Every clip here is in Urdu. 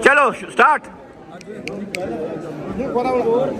چلو سٹارٹ.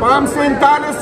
539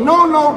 9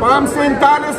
539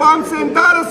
539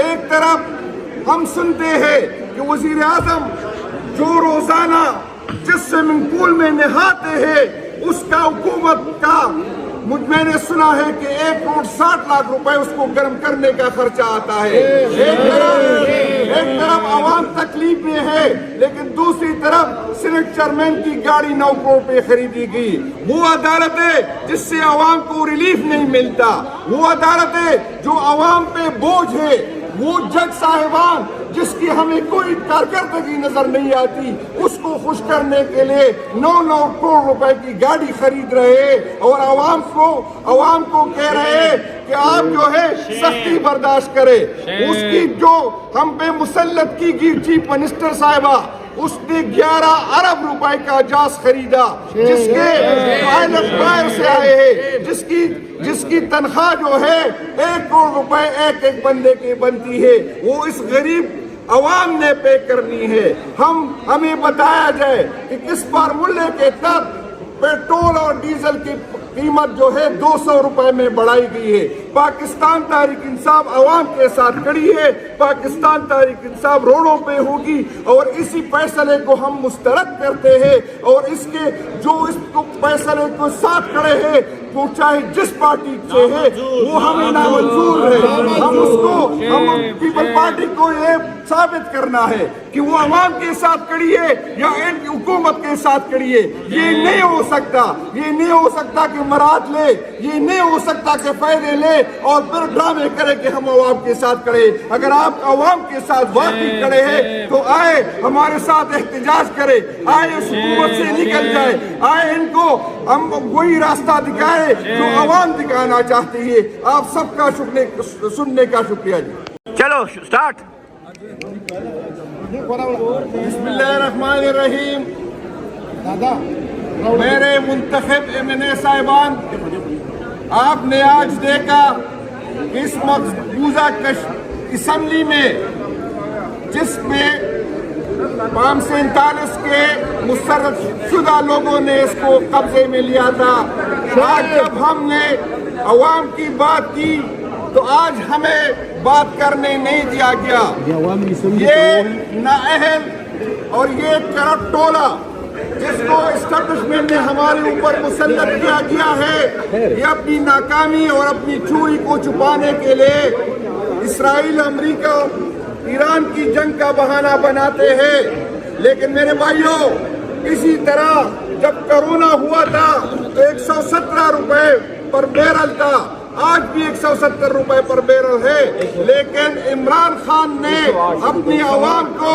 ایک طرف ہم سنتے ہیں کہ وزیر اعظم جو روزانہ جس سوئمنگ پول میں نہاتے ہیں اس کا حکومت کا میں نے سنا ہے کہ 1,60,00,000 روپے اس کو گرم کرنے کا خرچہ آتا ہے. ایک طرف عوام تکلیف میں ہے لیکن دوسری طرف سینٹ چیئرمین کی گاڑی 9 کروڑ پہ خریدی گئی. وہ عدالت ہے جس سے عوام کو ریلیف نہیں ملتا. وہ عدالت ہے جو عوام پہ بوجھ ہے. وہ جج صاحبان جس کی ہمیں کوئی کارکردگی نظر نہیں آتی اس کو خوش کرنے کے لیے 9 کروڑ روپے کی گاڑی خرید رہے اور عوام کو کہہ رہے کہ آپ جو ہے سختی برداشت کرے. اس کی جو ہم پہ مسلط کی گئی چیف منسٹر صاحبہ اس نے 11 ارب روپے کا جہاز خریدا جس کے پائلٹ باہر سے آئے ہیں جس کی تنخواہ جو ہے 1 کروڑ روپے ایک بندے کی بنتی ہے. وہ اس غریب عوام نے پے کرنی ہے. ہمیں بتایا جائے کہ کس فارمولے کے تحت پیٹرول اور ڈیزل کی قیمت جو ہے 200 روپے میں بڑھائی گئی ہے. پاکستان تحریک انصاف عوام کے ساتھ کھڑی ہے. پاکستان تحریک انصاف روڈوں پہ ہوگی اور اسی فیصلے کو ہم مسترد کرتے ہیں اور اس فیصلے کو ساتھ کھڑے ہیں وہ چاہے جس پارٹی سے ہے وہ ہمیں نامنظور ہے. ہم پیپل پارٹی کو یہ ثابت کرنا ہے کہ وہ عوام کے ساتھ کھڑی ہے یا حکومت کے ساتھ کھڑی ہے. یہ نہیں ہو سکتا کہ مراد لے. یہ نہیں ہو سکتا کہ فائدے لے اور پھر ڈرامے کرے کہ ہم عوام کے ساتھ کھڑے. اگر آپ عوام کے ساتھ واقعی کھڑے ہیں تو آئے ہمارے ساتھ احتجاج کرے. آئے اس حکومت سے نکل جائے. آئے ان کو ہم وہی راستہ دکھائے جو عوام دکھانا چاہتی ہے. آپ سب کا سننے کا شکریہ جی. چلو سٹارٹ. بسم اللہ الرحمن الرحیم. میرے منتخب MNA صاحبان، آپ نے آج دیکھا اس مقبوضہ اسمبلی میں جس میں 547 کے مسرت شدہ لوگوں نے اس کو قبضے میں لیا تھا. آج جب ہم نے عوام کی بات کی تو آج ہمیں بات کرنے نہیں دیا گیا. یہ نااہل اور یہ کرپٹ ٹولہ جس کو اسٹیبلشمنٹ نے ہمارے اوپر مسلط کیا گیا ہے، یہ اپنی ناکامی اور اپنی چوری کو چھپانے کے لیے اسرائیل، امریکہ، ایران کی جنگ کا بہانہ بناتے ہیں. لیکن میرے بھائیوں، اسی طرح جب کرونا ہوا تھا تو 117 روپے پر بیرل تھا. آج بھی 170 روپے پر بیرل ہے. لیکن عمران خان نے اپنی عوام کو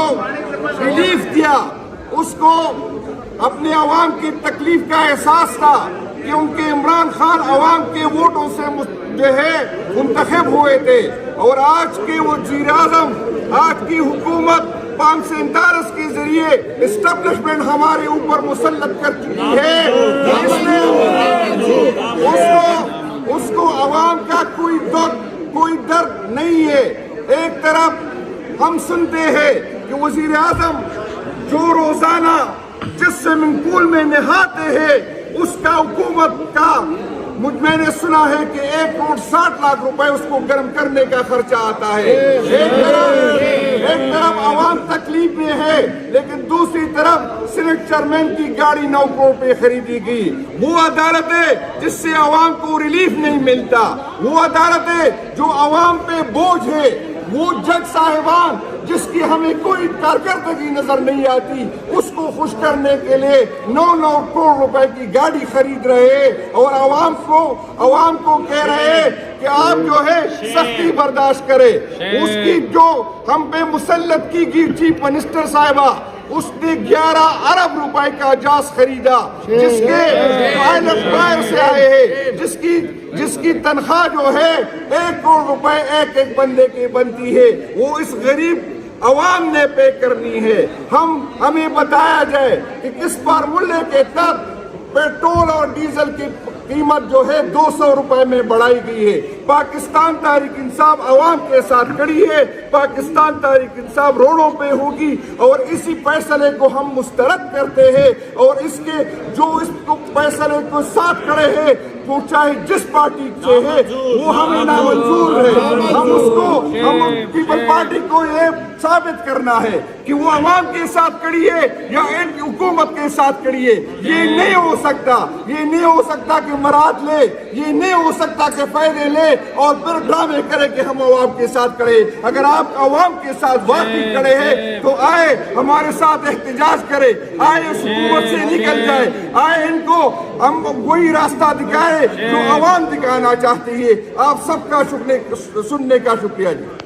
ریلیف دیا. اس کو اپنے عوام کی تکلیف کا احساس تھا کیونکہ عمران خان عوام کے ووٹوں سے جو ہے منتخب ہوئے تھے. اور آج کے وزیر اعظم، آج کی حکومت 547 کے ذریعے اسٹیبلشمنٹ ہمارے اوپر مسلط کر چکی ہے. اس کو عوام کا کوئی درد نہیں ہے. ایک طرف ہم سنتے ہیں کہ وزیر اعظم جو روزانہ جس سوئمنگ پول میں نہاتے ہیں اس کا حکومت کا میں نے سنا ہے کہ 1,60,00,000 روپے اس کو گرم کرنے کا خرچہ آتا ہے. ایک طرف عوام تکلیف میں ہے لیکن دوسری طرف سینٹ چیئرمین کی گاڑی 9 کروڑ پہ خریدی گئی. وہ عدالت ہے جس سے عوام کو ریلیف نہیں ملتا. وہ عدالت ہے جو عوام پہ بوجھ ہے. وہ جج صاحبان جس کی ہمیں کوئی کارکردگی نظر نہیں آتی اس کو خوش کرنے کے لیے 9 کروڑ روپے کی گاڑی خرید رہے اور عوام کو کہہ رہے کہ آپ جو ہے سختی برداشت کرے. اس کی جو ہم پہ مسلط کی گئی چیف منسٹر صاحبہ اس نے 11 ارب روپے کا جہاز خریدا جس کے پائلٹ باہر سے آئے ہیں جس کی تنخواہ جو ہے 1 کروڑ روپے ایک بندے کی بنتی ہے. وہ اس غریب عوام نے پے کرنی ہے. ہمیں بتایا جائے کہ کس فارمولے کے تحت پیٹرول اور ڈیزل کی قیمت جو ہے 200 روپے میں بڑھائی گئی ہے. پاکستان تحریک انصاف عوام کے ساتھ کھڑی ہے. پاکستان تحریک انصاف روڈوں پہ ہوگی اور اسی فیصلے کو ہم مسترد کرتے ہیں اور اس کے جو اس فیصلے کو ساتھ کھڑے ہیں وہ چاہے جس پارٹی سے ہے وہ ہمیں نامنظور ہے. ہم پیپل پارٹی کو یہ ثابت کرنا ہے کہ وہ عوام کے ساتھ کھڑی ہے یا ان کی حکومت کے ساتھ کھڑی ہے. یہ نہیں ہو سکتا, یہ نہیں ہو سکتا کہ مراد لے, یہ نہیں ہو سکتا کہ فائدے لے اور پھر ڈرامے کرے کہ ہم عوام کے ساتھ کھڑے. اگر آپ عوام کے ساتھ واقعی کھڑے ہیں تو آئے ہمارے ساتھ احتجاج کرے, آئے اس حکومت سے نکل جائے, آئے ان کو ہم وہی راستہ دکھائے جو عوام دکھانا چاہتی ہے. آپ سب کا سننے کا شکریہ جی.